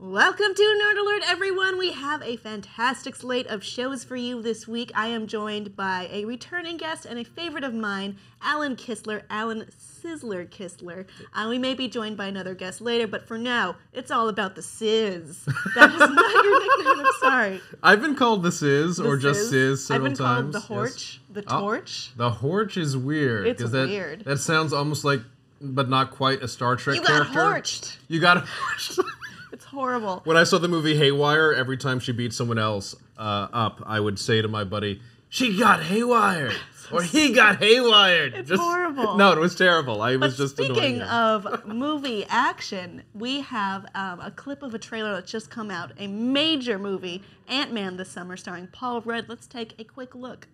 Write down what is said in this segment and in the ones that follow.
Welcome to Nerd Alert, everyone. We have a fantastic slate of shows for you this week. I am joined by a returning guest and a favorite of mine, Alan Kistler, Alan Sizzler Kistler. We may be joined by another guest later, but for now, it's all about the Sizz. That is not your nickname, I'm sorry. I've been called the Sizz, or just Sizz several times. I've been called the Horch, yes. The Torch. The Horch is weird. It's weird. That sounds almost like, but not quite, a Star Trek character. You got horched. It's horrible. When I saw the movie Haywire, every time she beat someone else up, I would say to my buddy, "She got haywired," or "He got haywired." It's horrible. No, it was terrible. I was just annoying speaking him. of movie action, we have a clip of a trailer that's just come out. A major movie, Ant-Man this summer, starring Paul Rudd. Let's take a quick look.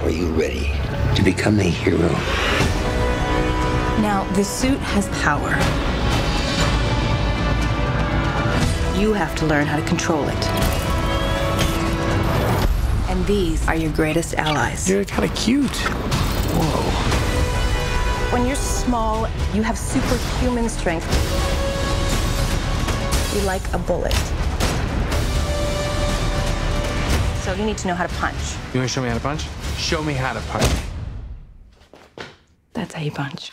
Are you ready to become the hero? Now, the suit has power. You have to learn how to control it. And these are your greatest allies. You're kind of cute. Whoa. When you're small, you have superhuman strength. You're like a bullet. So you need to know how to punch. You want to show me how to punch? Show me how to punch. That's how you punch.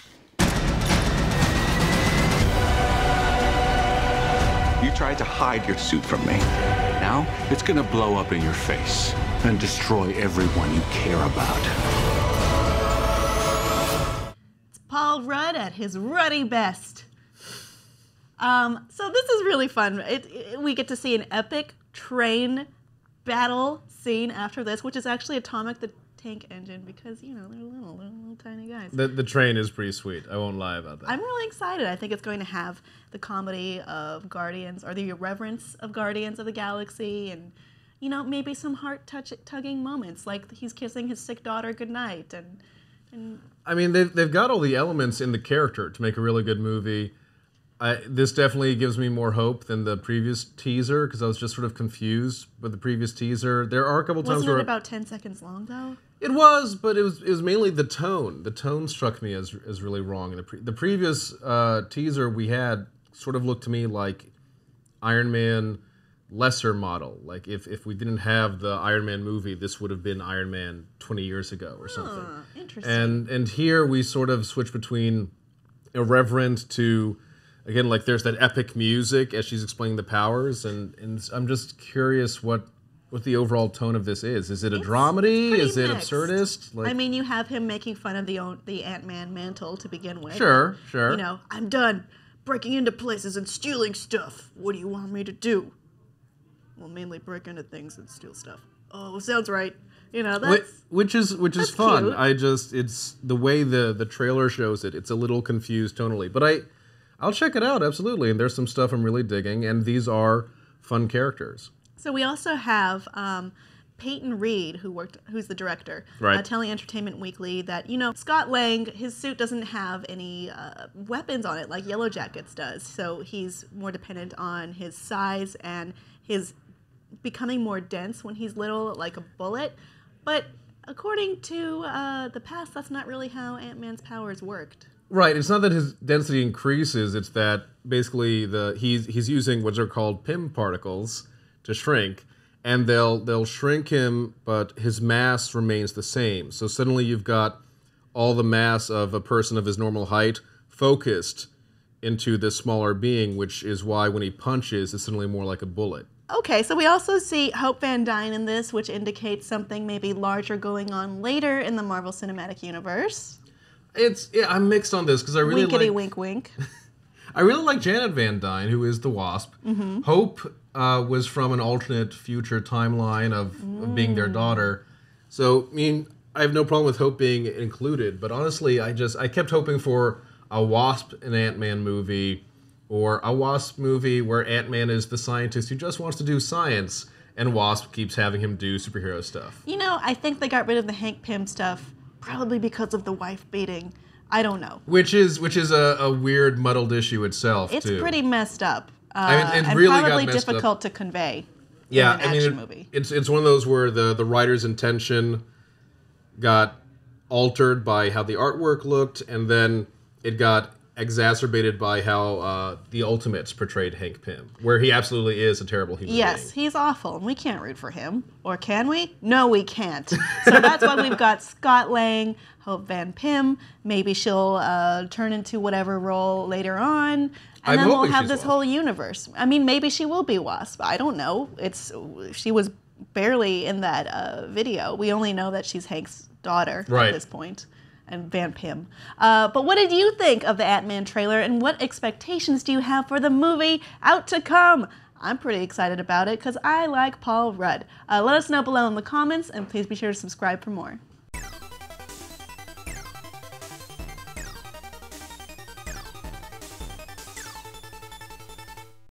You tried to hide your suit from me. Now, it's gonna blow up in your face and destroy everyone you care about. It's Paul Rudd at his ruddy best. So this is really fun. We get to see an epic train battle scene after this, which is actually Atomic the Tank Engine, because, you know, they're little tiny guys. The train is pretty sweet. I won't lie about that. I'm really excited. I think it's going to have the comedy of Guardians, or the irreverence of Guardians of the Galaxy, and, you know, maybe some heart-tugging moments, like he's kissing his sick daughter goodnight. And I mean, they've got all the elements in the character to make a really good movie. This definitely gives me more hope than the previous teaser, because I was just sort of confused with the previous teaser. There are a couple times where... Wasn't it about 10 seconds long, though? It was, but it was mainly the tone. The tone struck me as really wrong. The previous teaser we had sort of looked to me like Iron Man lesser model. Like if we didn't have the Iron Man movie, this would have been Iron Man 20 years ago or something. Interesting. And here we sort of switch between irreverent to... Again, like there's that epic music as she's explaining the powers, and I'm just curious what the overall tone of this is. Is it a dramedy? Is it mixed. Absurdist? Like, I mean, you have him making fun of the Ant-Man mantle to begin with. Sure. You know, I'm done breaking into places and stealing stuff. What do you want me to do? Well, mainly break into things and steal stuff. Oh, sounds right. You know, that's... Which is fun. Cute. It's the way the trailer shows it. It's a little confused tonally. But I'll check it out, absolutely. And there's some stuff I'm really digging, and these are fun characters. So we also have Peyton Reed, who's the director, right. telling Entertainment Weekly that, you know, Scott Lang, his suit doesn't have any weapons on it like Yellow Jackets does. So he's more dependent on his size and his becoming more dense when he's little, like a bullet. But according to the past, that's not really how Ant-Man's powers worked. Right, it's not that his density increases, it's that basically he's using what are called PIM particles to shrink, and they'll shrink him, but his mass remains the same. So suddenly you've got all the mass of a person of his normal height focused into this smaller being, which is why when he punches, it's suddenly more like a bullet. Okay, so we also see Hope Van Dyne in this, which indicates something maybe larger going on later in the Marvel Cinematic Universe. I'm mixed on this because I really Winkety wink wink. I really like Janet Van Dyne, who is the Wasp. Mm-hmm. Hope was from an alternate future timeline of being their daughter. So, I mean, I have no problem with Hope being included, but honestly, I kept hoping for a Wasp and Ant-Man movie, or a Wasp movie where Ant-Man is the scientist who just wants to do science, and Wasp keeps having him do superhero stuff. You know, I think they got rid of the Hank Pym stuff probably because of the wife beating. I don't know. Which is a weird, muddled issue itself, it's too. pretty messed up. It and really probably got messed difficult up. to convey in an action movie. It's one of those where the writer's intention got altered by how the artwork looked, and then it got exacerbated by how the Ultimates portrayed Hank Pym, where he absolutely is a terrible human being. Yes, he's awful, and we can't root for him. Or can we? No, we can't. So that's why we've got Scott Lang, Hope Van Pym. Maybe she'll turn into whatever role later on, and then we'll have this whole universe. I mean, maybe she will be Wasp. I don't know. She was barely in that video. We only know that she's Hank's daughter at this point. And Van Pym. But what did you think of the Ant-Man trailer, and what expectations do you have for the movie out to come? I'm pretty excited about it because I like Paul Rudd. Let us know below in the comments, and please be sure to subscribe for more.